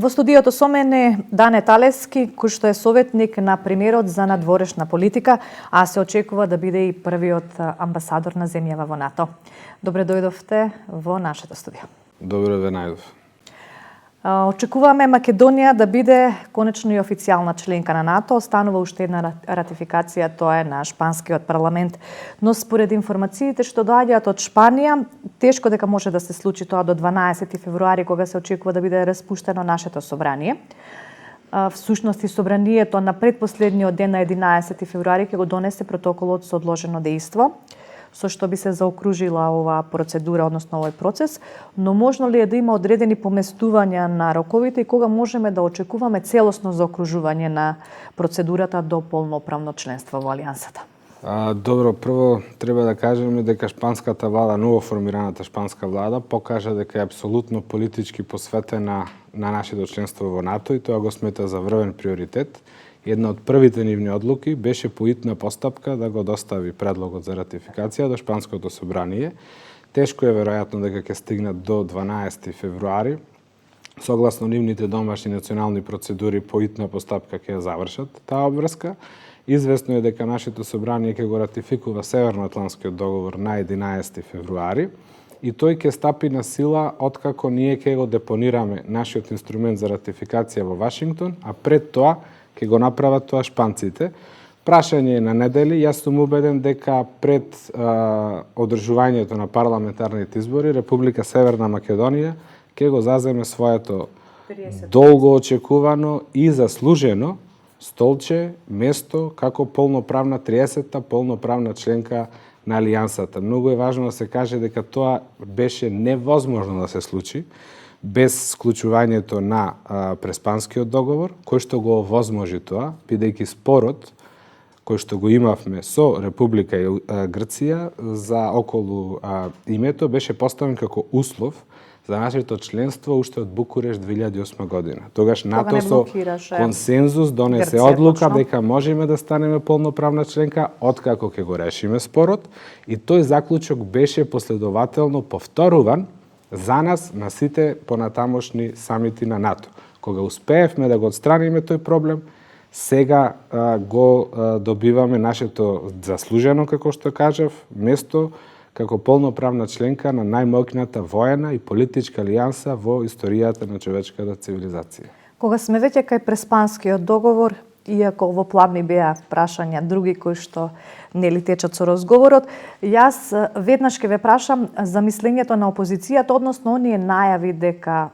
Во студиото со мене Дане Талески, кој што е советник на премиерот за надворешна политика, а се очекува да биде и првиот амбасадор на земјава во НАТО. Добре дојдовте во нашето студио. Добре ве најдов. Очекуваме Македонија да биде конечно и официјална членка на НАТО. Останува уште една ратификација, тоа е на шпанскиот парламент. Но според информациите што доаѓаат од Шпанија, тешко дека може да се случи тоа до 12 февруари, кога се очекува да биде распуштено нашето собрание. Всушност и собранието на предпоследниот ден на 11 февруари ќе го донесе протоколот со одложено дејство, со што би се заокружила оваа процедура, односно овој процес, но можно ли е да има одредени поместувања на роковите и кога можеме да очекуваме целосно заокружување на процедурата до полноправно членство во Алијансата? Добро, прво треба да кажеме дека шпанската влада, новоформираната шпанска влада, покажа дека е апсолутно политички посветена на нашето членство во НАТО и тоа го смета за врвен приоритет. Една од првите нивни одлуки беше по итна постапка да го достави предлогот за ратификација до Шпанското собрание. Тешко е веројатно дека ќе стигнат до 12 февруари. Согласно нивните домашни национални процедури по итна постапка ќе завршат таа обврска. Известно е дека нашето собрание ќе го ратификува Северноатлантскиот договор на 11 февруари и тој ќе стапи на сила откако ние ќе го депонираме нашиот инструмент за ратификација во Вашингтон, а пред тоа ќе го направат тоа шпанците. Прашање е на недели. Јас сум убеден дека пред одржувањето на парламентарните избори Република Северна Македонија ќе го заземе своето долго очекувано и заслужено столче, место како полноправна 30-та полноправна членка на Алијансата. Многу е важно да се каже дека тоа беше невозможно да се случи без склучувањето на Преспанскиот договор, кој што го овозможи тоа, бидејќи спорот кој што го имавме со Република Грција за околу името беше поставен како услов за нашето членство уште од Букуреш 2008 година. Тогаш НАТО со консензус донесе одлука дека можеме да станеме полноправна членка откако ќе го решиме спорот и тој заклучок беше последователно повторуван за нас на сите понатамошни самити на НАТО. Кога успеевме да го отстраниме тој проблем, сега го добиваме нашето заслужено, како што кажав, место како полноправна членка на најмоќната воена и политичка алијанса во историјата на човечката цивилизација. Кога сме веќе кај Преспанскиот договор, иако во план ми беа прашања други кои што нели течат со разговорот, јас веднаш ќе ве прашам за мислењето на опозицијата, односно оние најави дека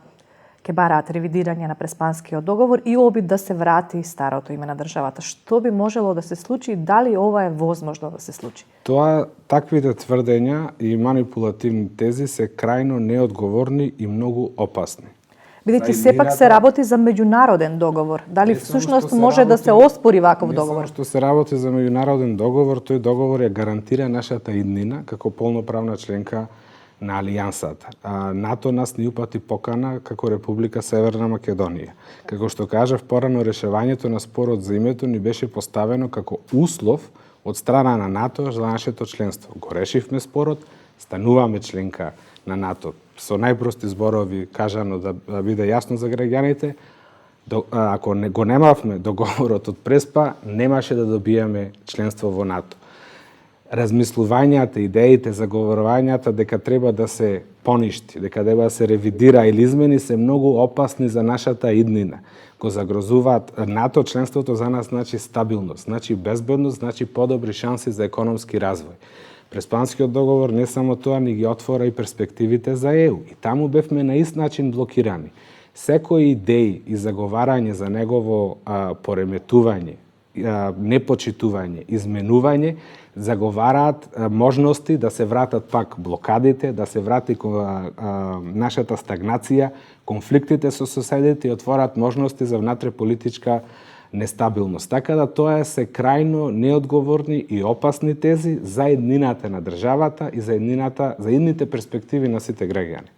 ќе бараат ревидирање на Преспанскиот договор и обид да се врати старото име на државата. Што би можело да се случи, дали ова е возможно да се случи? Таквите тврдења и манипулативни тези се крајно неодговорни и многу опасни. Бидејќи сепак се работи за меѓународен договор. Дали всушност може да се оспори ваков договор? Не само што се работи за меѓународен договор, тој договор ја гарантира нашата иднина како полноправна членка на Алијансата. НАТО нас ни упати покана како Република Северна Македонија. Како што кажав порано, решавањето на спорот за името ни беше поставено како услов од страна на НАТО за нашето членство. Го решивме спорот, стануваме членка на НАТО. Со најпрости зборови кажано да биде јасно за граѓаните, ако го немавме договорот од Преспа, немаше да добиеме членство во НАТО. Размислувањата, идеите, заговорувањата дека треба да се поништи, дека треба да се ревидира или измени се многу опасни за нашата иднина. Го загрозуваат НАТО, членството за нас значи стабилност, значи безбедност, значи подобри шанси за економски развој. Преспанскиот договор не само тоа, ни ги отвора и перспективите за ЕУ. И таму бевме на ист начин блокирани. Секои идеи и заговарање за негово пореметување, непочитување, изменување, заговараат можности да се вратат пак блокадите, да се врати нашата стагнација, конфликтите со соседите и отворат можности за внатреполитичка нестабилност. Така да тоа се крајно неодговорни и опасни тези за еднината на државата и за идните перспективи на сите граѓани.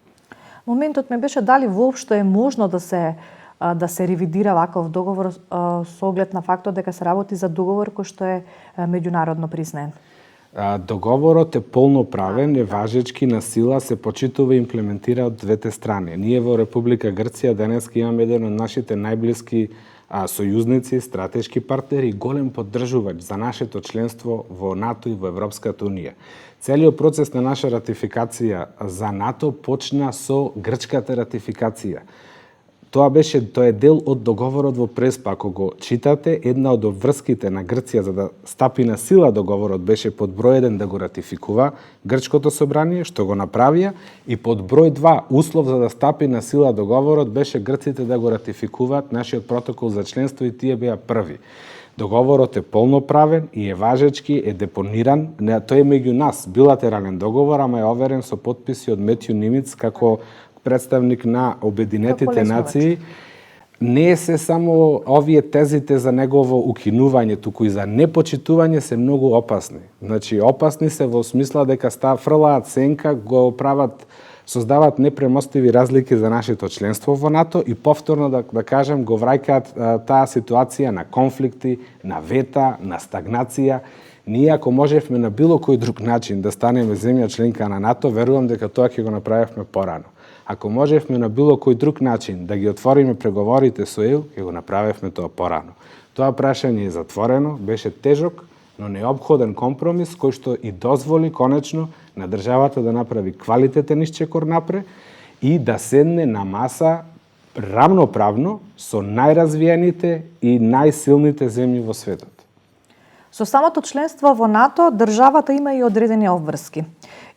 Моментот ме беше дали воопшто е можно да се ревидира ваков договор со оглед на фактот дека се работи за договор кој што е меѓународно признен. Договорот е полноправен, е важечки, на сила, се почитува и имплементира од двете страни. Ние во Република Грција денеска имаме еден од нашите најблиски сојузници, стратешки партнери и голем поддржувач за нашето членство во НАТО и во Европската Унија. Целиот процес на наша ратификација за НАТО почна со грчката ратификација. Тоа е дел од договорот во Преспа. Ако го читате, една од обврските на Грција за да стапи на сила договорот беше под број 1 да го ратификува Грчкото собрание, што го направија, и под број 2 услов за да стапи на сила договорот беше грците да го ратификуваат нашиот протокол за членство и тие беа први. Договорот е полноправен и е важечки, е депониран. Тој е меѓу нас, билатерален договор, ама е оверен со потписи од Метју Нимиц како представник на Обединетите нации. Не е се само овие тезите за негово укинување, туку и за непочитување се многу опасни. Значи, опасни се во смисла дека фрлаат сенка, го прават, создават непремостиви разлики за нашето членство во НАТО и повторно, да кажем, го враќаат таа ситуација на конфликти, на вета, на стагнација. Ние, ако можевме на било кој друг начин да станеме земја членка на НАТО, верувам дека тоа ќе го направевме порано. Ако можевме на било кој друг начин да ги отвориме преговорите со ЕУ, ќе го направевме тоа порано. Тоа прашање е затворено, беше тежок, но неопходен компромис кој што и дозволи конечно на државата да направи квалитетен исчекор напред и да седне на маса рамноправно со најразвиените и најсилните земји во светот. Со самото членство во НАТО, државата има и одредени обврски.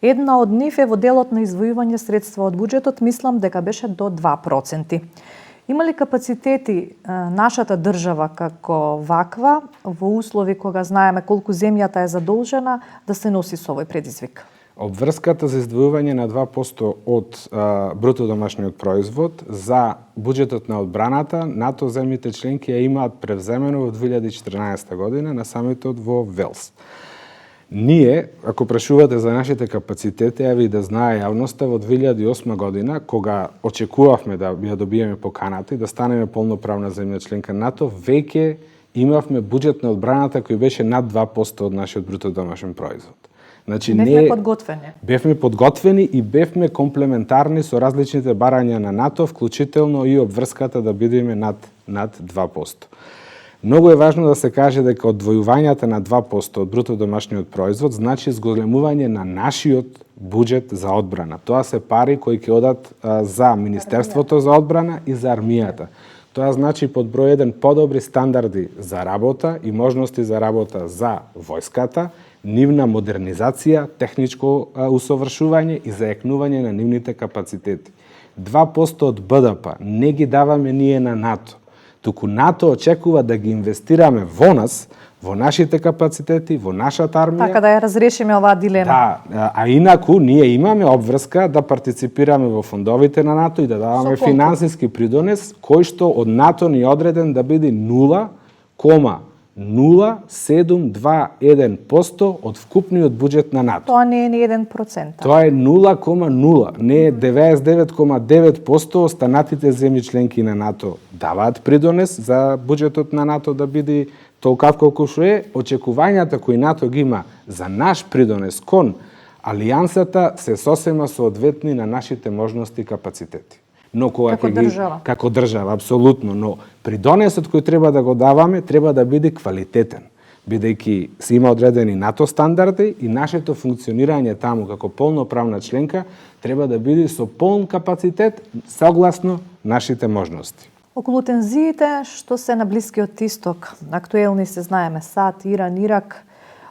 Една од нив е во делот на извојување средства од буџетот, мислам дека беше до 2%. Има ли капацитети нашата држава како ваква, во услови кога знаеме колку земјата е задолжена, да се носи со овој предизвик? Обврската за издвојување на 2% од бруто домашниот производ за буџетот на одбраната, НАТО земјите членки ја имаат превземено во 2014 година на самитот во Велс. Ние, ако прашувате за нашите капацитети, еви да знае јавноста, во 2008 година, кога очекувавме да ја добиеме поканата и да станеме полноправна земја членка НАТО, веќе имавме буџет на одбраната кој беше над 2% од нашиот бруто домашен производ. Значи, бевме подготвени и бевме комплементарни со различните барања на НАТО, вклучително и обврската да бидеме над 2%. Многу е важно да се каже дека одвојувањата на 2% од бруто домашниот производ значи зголемување на нашиот буџет за одбрана. Тоа се пари кои ќе одат за Министерството за одбрана и за армијата. Тоа значи под број 1 подобри стандарди за работа и можности за работа за војската, нивна модернизација, техничко усовршување и зајакнување на нивните капацитети. 2% од БДП не ги даваме ние на НАТО, туку НАТО очекува да ги инвестираме во нас, во нашите капацитети, во нашата армија. Така да ја разрешиме оваа дилема. Да, а инаку ние имаме обврска да партиципираме во фондовите на НАТО и да даваме финансиски придонес, кој што од НАТО ни одреден да биде 0,0721% од вкупниот буџет на НАТО. Тоа не е ни 1%. Тоа е 0,0, не е 99,9%. Останатите земји членки на НАТО даваат придонес за буџетот на НАТО да биде толкав колку што е. Очекувањата кои НАТО ги има за наш придонес кон алијансата се сосема соодветни на нашите можности и капацитети. Но како држава, апсолутно, но придонесот кој треба да го даваме треба да биде квалитетен, бидејќи се има одредени НАТО стандарди и нашето функционирање таму како полноправна членка треба да биде со полн капацитет согласно нашите можности. Околу тензиите што се на Блискиот Исток, актуелни се знаеме САД, Иран, Ирак,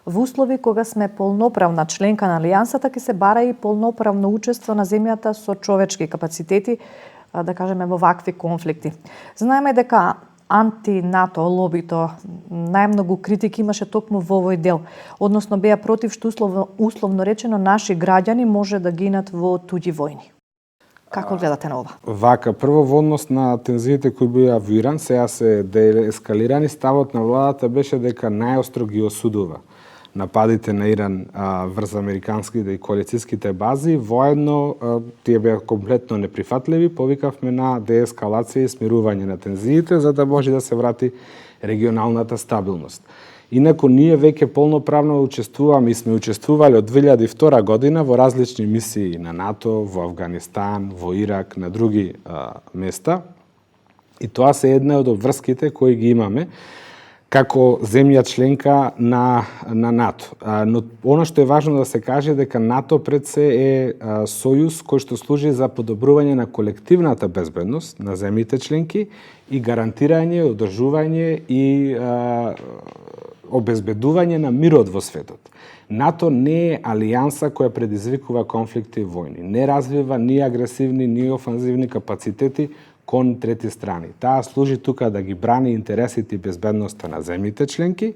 во услови кога сме полноправна членка на Алијансата, ќе се бара и полноправно учество на земјата со човечки капацитети, да кажеме во вакви конфликти. Знаеме дека анти-НАТО лобито најмногу критики имаше токму во овој дел, односно беа против што условно речено наши граѓани може да гинат во туѓи војни. Како гледате на ова? Вака, прво во однос на тензиите кои беа во Иран, сега се деескалирани, ставот на владата беше дека најостро ги осудува нападите на Иран врз американските и коалицијските бази, воедно тие беа комплетно неприфатливи, повикавме на деескалација и смирување на тензиите за да може да се врати регионалната стабилност. Инаку ние веќе полноправно учествуваме и сме учествували од 2002 година во различни мисии на НАТО, во Авганистан, во Ирак, на други места. И тоа се една од обврските кои ги имаме како земја членка на НАТО. Но оно што е важно да се каже дека НАТО пред се е сојуз кој што служи за подобрување на колективната безбедност на земјите членки и гарантирање, одржување и обезбедување на мирот во светот. НАТО не е алијанса која предизвикува конфликти и војни. Не развива ни агресивни, ни офанзивни капацитети кон трети страни. Таа служи тука да ги брани интересите и безбедноста на земјите членки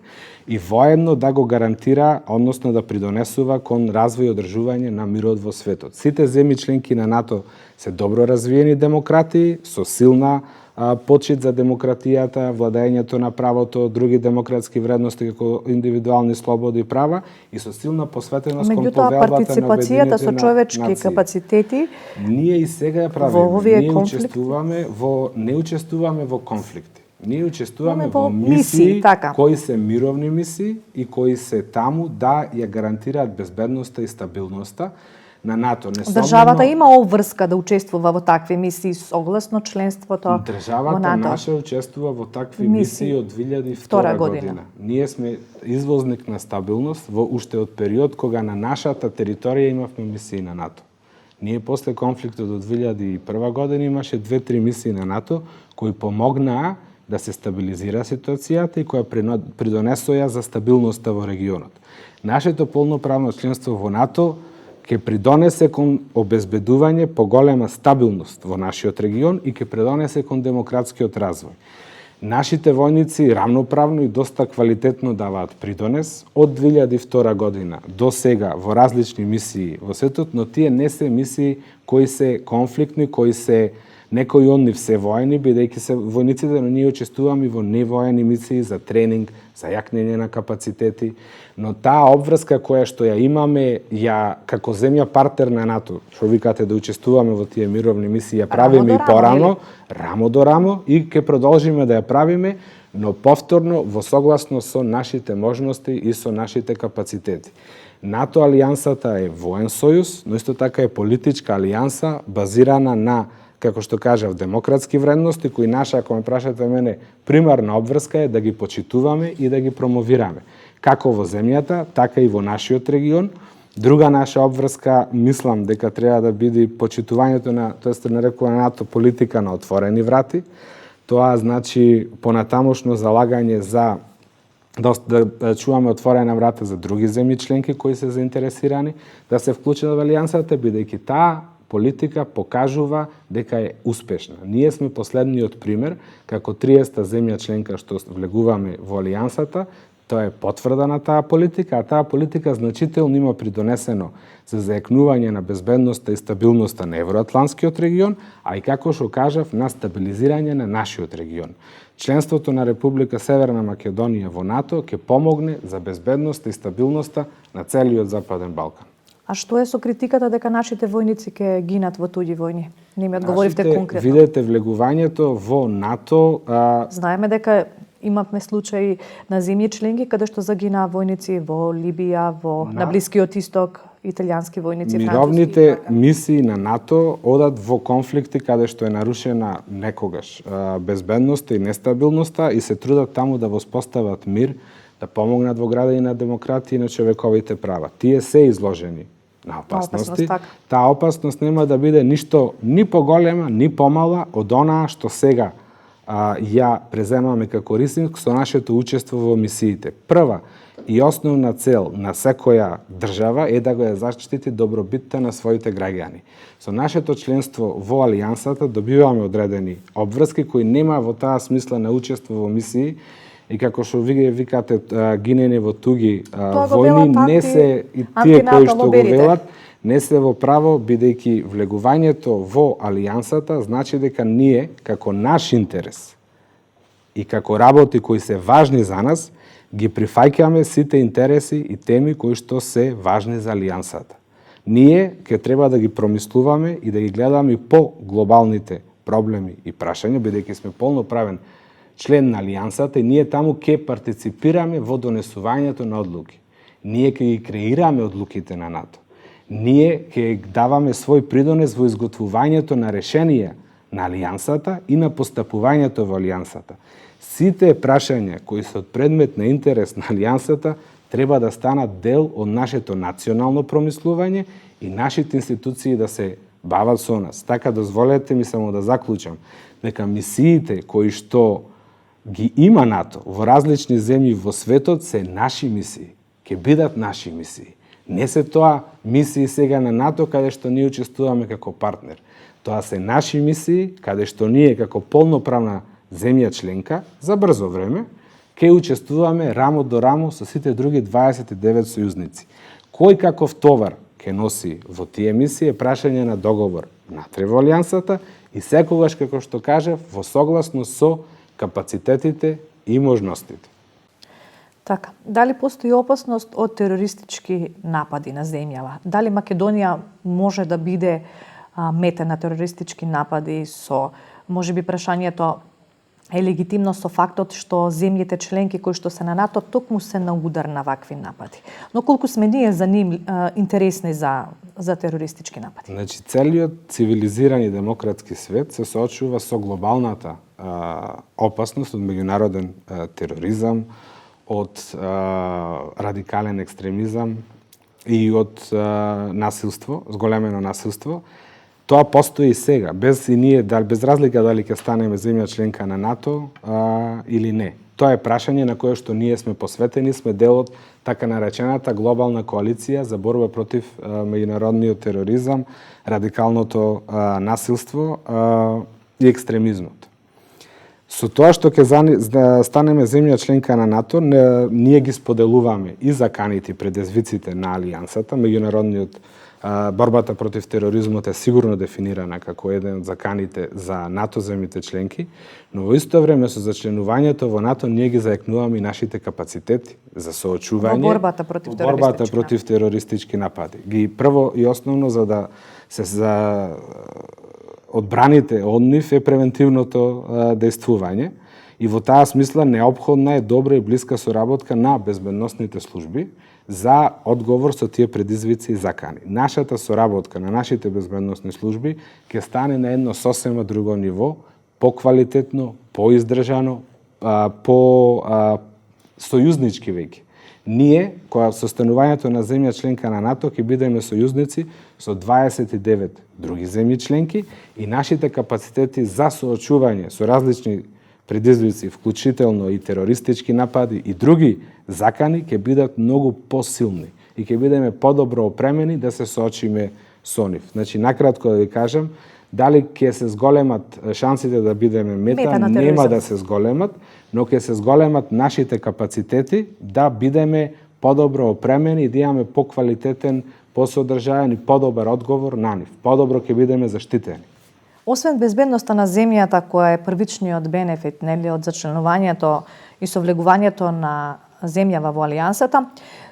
и воедно да го гарантира, односно да придонесува кон развој и одржување на мирот во светот. Сите земји членки на НАТО се добро развиени демократии со силна почит за демократијата, владењето на правото, други демократски вредности како индивидуални слободи и права и со силна посветеност кон повелбата на партиципацијата со човечки капацитети. Ние и сега ја правиме. Не учествуваме во конфликти. Ние учествуваме во мисии кои се мировни мисии и кои се таму да ја гарантираат безбедноста и стабилноста на НАТО. Државата има обврска да учествува во такви мисии согласно членството во НАТО. Државата наша учествува во такви мисии од 2002 година. Ние сме извозник на стабилност во уште од период кога на нашата територија имавме мисии на НАТО. Ние после конфликтот од 2001 година имаше 2-3 мисии на НАТО кои помогнаа да се стабилизира ситуацијата и која придонесоја за стабилноста во регионот. Нашето полноправно членство во НАТО ќе придонесе кон обезбедување поголема стабилност во нашиот регион и ќе придонесе кон демократскиот развој. Нашите војници рамноправно и доста квалитетно даваат придонес од 2002 година до сега во различни мисии во светот, но тие не се мисии кои се конфликтни, кои се некои од нив се воени, бидејќи се војниците, но ние учествуваме во невоени мисии за тренинг, за јакнење на капацитети, но таа обврска која што ја имаме, како земја партнер на НАТО, што викате да учествуваме во тие мировни мисии, ја правиме и порано, рамо до рамо, и ќе продолжиме да ја правиме, но повторно во согласно со нашите можности и со нашите капацитети. НАТО алијансата е воен сојуз, но исто така е политичка алијанса базирана на, како што кажав, демократски вредности, кои наша, ако ме прашате мене, примарна обврска е да ги почитуваме и да ги промовираме. Како во земјата, така и во нашиот регион. Друга наша обврска, мислам дека треба да биде почитувањето на, тоа се нарекува НАТО политика на отворени врати. Тоа значи понатамошно залагање за да чуваме отворена врата за други земји членки кои се заинтересирани да се вклучат во алијансата, бидејќи таа политика покажува дека е успешна. Ние сме последниот пример, како 30-та земја членка што влегуваме во алијансата, тоа е потврда на таа политика, а таа политика значително има придонесено за зајакнување на безбедноста и стабилноста на евроатланскиот регион, а и како што кажав, на стабилизирање на нашиот регион. Членството на Република Северна Македонија во НАТО ќе помогне за безбедноста и стабилноста на целиот Западен Балкан. А што е со критиката дека нашите војници ќе гинат во туѓи војни? Не ми одговоривте конкретно. Видете влегувањето во НАТО. Знаеме дека имавме случаи на земји членки каде што загинаа војници во Либија, на Блискиот Исток, италијански војници, мировните мисии на НАТО одат во конфликти каде што е нарушена некогаш безбедноста и нестабилноста и се трудат таму да воспостават мир, да помогнат во градење на демократија и на човековите права. Тие се изложени на опасности. Таа опасност нема да биде ништо ни поголема, ни помала од онаа што сега ја преземаме како риск со нашето учество во мисиите. Прва и основна цел на секоја држава е да го ја заштити добробитта на своите граѓани. Со нашето членство во алијансата добиваме одредени обврски кои нема во таа смисла на учество во мисии и како што вие викате гинење во туги војни, не се и тие кои што го велат, не се во право, бидејќи влегувањето во алијансата значи дека ние, како наш интерес и како работи кои се важни за нас, ги прифаќаме сите интереси и теми кои што се важни за алијансата. Ние ќе треба да ги промислуваме и да ги гледаме по глобалните проблеми и прашања, бидејќи сме полноправен член на Алијансата и ние таму ќе партиципираме во донесувањето на одлуки. Ние ќе ги креираме одлуките на НАТО. Ние ќе даваме свој придонес во изготвувањето на решенија на Алијансата и на постапувањето во Алијансата. Сите прашања кои се од предмет на интерес на Алијансата треба да станат дел од нашето национално промислување и нашите институции да се бават со нас. Така, дозволете ми само да заклучам дека мисиите кои што ги има НАТО во различни земји во светот се наши мисии, ќе бидат наши мисии. Не се тоа мисии сега на НАТО каде што ние учествуваме како партнер. Тоа се наши мисии каде што ние како полноправна земја членка за брзо време ќе учествуваме рамо до рамо со сите други 29 сојузници. Кој каков товар ќе носи во тие мисии е прашање на договор внатре во Алијансата и секогаш, како што кажав, во согласност со капацитетите и можностите. Така, дали постои опасност од терористички напади на земјава? Дали Македонија може да биде мета на терористички напади со, можеби прашањето е легитимно со фактот што земјите членки кои што се на НАТО токму се на удар на вакви напади. Но колку сме ние за ним интересни за терористички напади? Значи, целиот цивилизиран и демократски свет се соочува со глобалната опасност од меѓународен тероризам, од радикален екстремизам и од насилство, зголемено насилство. Тоа постои и сега, без разлика дали ќе станеме земја членка на НАТО или не. Тоа е прашање на кое што ние сме посветени, сме дел од така наречената глобална коалиција за борба против меѓународниот тероризам, радикалното насилство и екстремизмот. Со тоа што ќе станеме земја членка на НАТО, ние ги споделуваме и заканите предизвиците на Алијансата, меѓународниот борбата против тероризмот е сигурно дефинирана како еден од заканите за НАТО земјите членки, но во исто време со зачленувањето во НАТО ние ги заекнуваме и нашите капацитети за соочување во борбата против терористички напади. Ги прво и основно за да се одбраните од нив е превентивното дејствување и во таа смисла неопходна е добра и блиска соработка на безбедносните служби за одговор со тие предизвици и закани. Нашата соработка на нашите безбедносни служби ќе стане на едно сосема друго ниво, поквалитетно, поиздржано, сојузнички веќе. Ние, која со станувањето на земја членка на НАТО, ќе бидеме сојузници со 29 други земји членки и нашите капацитети за соочување со различни предизвици, вклучително и терористички напади и други закани, ќе бидат многу посилни и ќе бидеме подобро опремени да се соочиме со нив. Значи, накратко да ви кажам, дали ќе се зголемат шансите да бидеме мета нема да се зголемат, но ќе се зголемат нашите капацитети да бидеме подобро опремени и да имаме поквалитетен, посодржаен и подобар одговор на нив. Подобро ќе бидеме заштитени. Освен безбедноста на земјата, која е првичниот бенефит од зачленувањето и совлегувањето на земјава во Алијансата,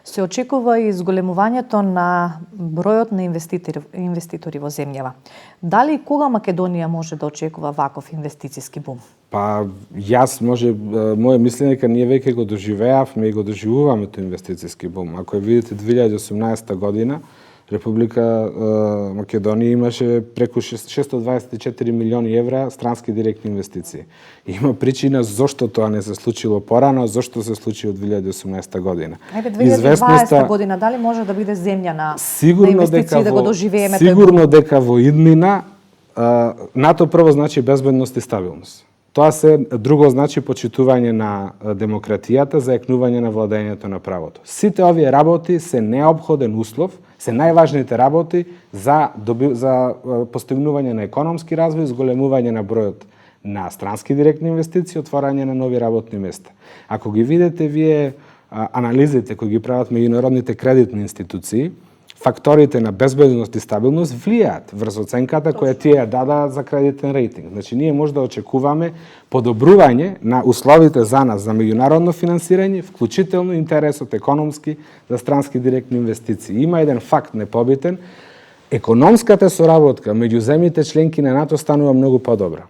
се очекува и зголемувањето на бројот на инвеститори во земјава. Дали и кога Македонија може да очекува ваков инвестициски бум? Па, моје мислење дека ние веќе го доживеавме и го доживуваме тој инвестициски бум. Ако видите 2018 година, Република Македонија имаше преку 624 милиони евра странски директни инвестиции. Има причина зошто тоа не се случило порано, зошто се случи од 2018 година. 2020 година, дали може да биде земја на инвестиции да го доживееме? Сигурно дека во иднина НАТО прво значи безбедност и стабилност. Тоа се друго значи почитување на демократијата, заекнување на владењето на правото. Сите овие работи се неопходен услов, се најважните работи за постигнување на економски развој, зголемување на бројот на странски директни инвестиции, отварање на нови работни места. Ако ги видите вие анализите кои ги прават меѓународните кредитни институции, факторите на безбедност и стабилност влијаат врз оценката која тие дадаа за кредитен рейтинг. Значи, ние може да очекуваме подобрување на условите за нас за меѓународно финансирање, вклучително интересот економски за странски директни инвестиции. Има еден факт непобитен, економската соработка меѓу земјите членки на НАТО станува многу подобра.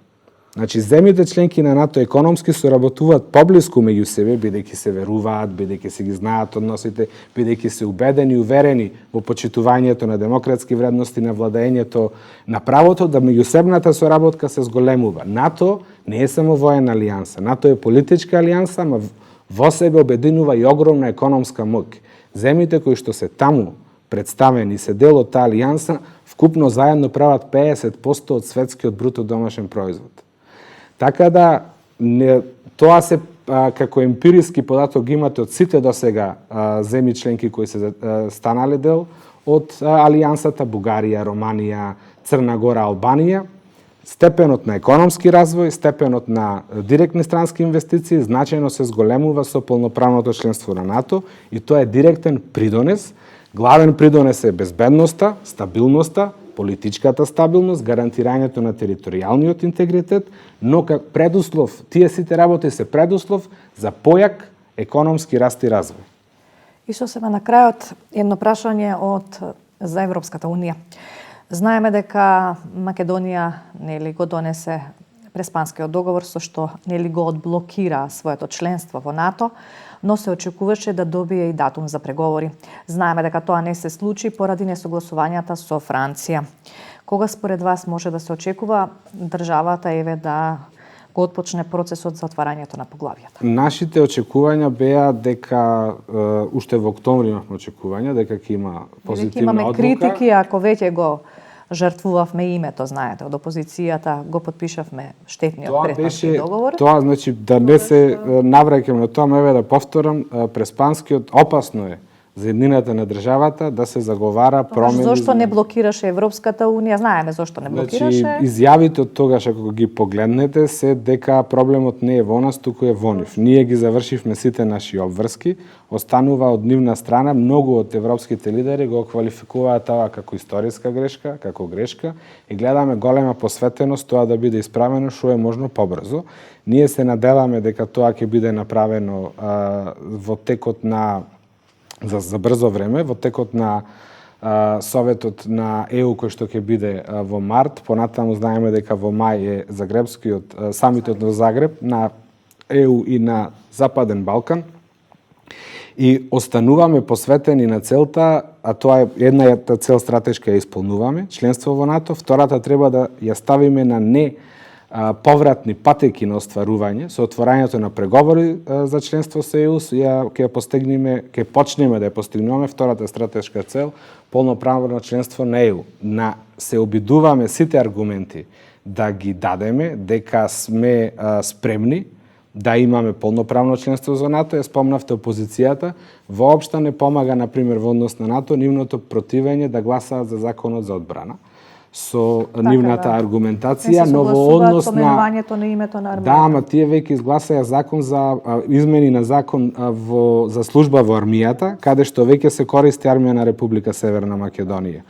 Значи, земите членки на НАТО економски соработуваат поблиску меѓу себе, бидејќи се веруваат, бидејќи се ги знаат односите, бидејќи се убедени и уверени во почитувањето на демократски вредности, на владењето на правото, да меѓусебната соработка се зголемува. НАТО не е само воена алијанса, НАТО е политичка алијанса, ама во себе обединува и огромна економска моќ. Земите кои што се таму представени се дел од таа алијанса, вкупно заедно прават 50% од светскиот бруто домашен производ. Така да, тоа се како емпириски податок ги имате од сите досега земји членки кои се станале дел од алијансата, Бугарија, Романија, Црна Гора, Албанија. Степенот на економски развој, степенот на директни странски инвестиции значајно се зголемува со полноправното членство на НАТО и тоа е директен придонес. Главен придонес е безбедноста, стабилноста, политичката стабилност, гарантирањето на територијалниот интегритет, но как предуслов, тие сите работи се предуслов за појак економски раст и развој. И сосема на крајот едно прашање за Европската унија. Знаеме дека Македонија нели го донесе Преспанскиот договор со што нели го одблокира своето членство во НАТО, но се очекуваше да добие и датум за преговори. Знаеме дека тоа не се случи поради несогласувањата со Франција. Кога според вас може да се очекува државата да го отпочне процесот за отварањето на поглавјата? Нашите очекувања беа дека уште во октомври имавме очекувања дека ќе има позитивна имаме одлука. критики ако веќе го жртвувавме името, знаете, од опозицијата го подпишавме штетниот предпански договор. Тоа значи да не се навраќам на тоа, еве да повторам, Преспанскиот опасно е за еднината на државата да се заговара промени. Зошто не блокираше Европската унија? Знаеме зошто не блокираше. Значи, изјавите од тогаш ако ги погледнете се дека проблемот не е во нас, туку е во нив. Ние ги завршивме сите наши обврски, останува од нивна страна. Многу од европските лидери го квалификуваат тоа како историска грешка, како грешка и гледаме голема посветеност тоа да биде исправено што е можно побрзо. Ние се наделаме дека тоа ќе биде направено во текот на за брзо време, во текот на Советот на ЕУ кој што ќе биде во март. Понатаму знаеме дека во мај е Загребскиот самитот во Загреб на ЕУ и на Западен Балкан. И остануваме посветени на целта, а тоа е едната цел стратешка ја исполнуваме, членство во НАТО, втората треба да ја ставиме на не повратни патеки на остварување со отворањето на преговори за членство со ЕУ, ќе почнеме да ја постигнуваме втората стратешка цел, полноправно членство на ЕУ. Се обидуваме сите аргументи да ги дадеме, дека сме спремни да имаме полноправно членство за НАТО. Ја спомнавте опозицијата, воопшто не помага, например, во однос на НАТО, нивното противење да гласаат за законот за одбрана со нивната аргументација, но во однос на името на армијата. Да, ама тие веќе изгласаја закон за измени на закон за служба во армијата, каде што веќе се користи армија на Република Северна Македонија.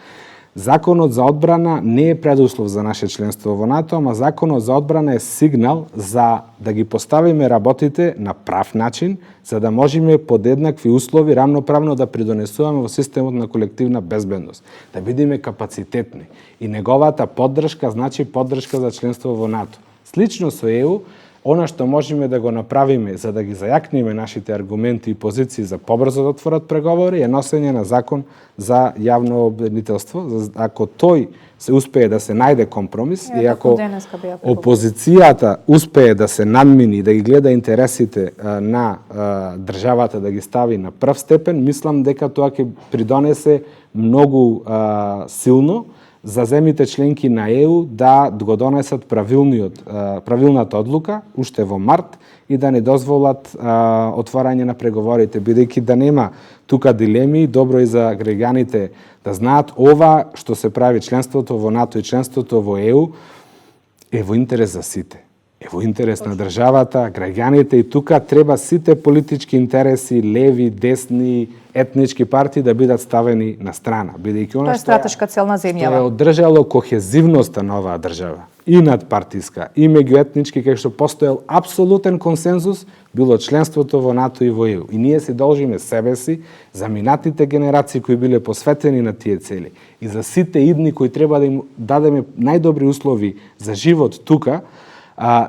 Законот за одбрана не е предуслов за наше членство во НАТО, ама законот за одбрана е сигнал за да ги поставиме работите на прав начин, за да можеме под еднакви услови рамноправно да придонесуваме во системот на колективна безбедност, да бидеме капацитетни. И неговата поддршка значи поддршка за членство во НАТО. Слично со ЕУ, она што можеме да го направиме за да ги зајакнеме нашите аргументи и позиции за побрзо да отворат преговори е носење на закон за јавно обвинителство. Ако тој се успее да се најде компромис и ако опозицијата успее да се надмини, да ги гледа интересите на државата, да ги стави на прв степен, мислам дека тоа ќе придонесе многу силно за земите членки на ЕУ да го донесат правилната одлука уште во март и да не дозволат отворање на преговорите, бидејќи да нема тука дилеми, добро и за граѓаните да знаат ова што се прави членството во НАТО и членството во ЕУ е во интерес за сите. Е во интерес на државата, граѓаните и тука треба сите политички интереси, леви, десни, етнички партии да бидат ставени на страна, бидејќи она тоа е стратешка цел на земјава. Тоа е одржало кохезивноста на оваа држава, и надпартиска, и меѓуетнички, кај што постоел апсолутен консензус, било членството во НАТО и во ЕУ. И ние се должиме себе си, за минатите генерации кои биле посветени на тие цели, и за сите идни кои треба да им дадеме најдобри услови за живот тука,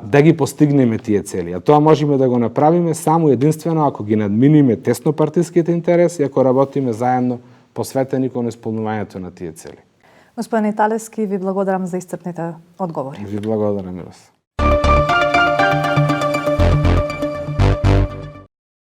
да ги постигнеме тие цели. А тоа можеме да го направиме само единствено ако ги надминиме теснопартиските интереси и ако работиме заедно посветени кон исполнувањето на тие цели. Господин Италевски, ви благодарам за исцрпните одговори. Ви благодарам, Милос.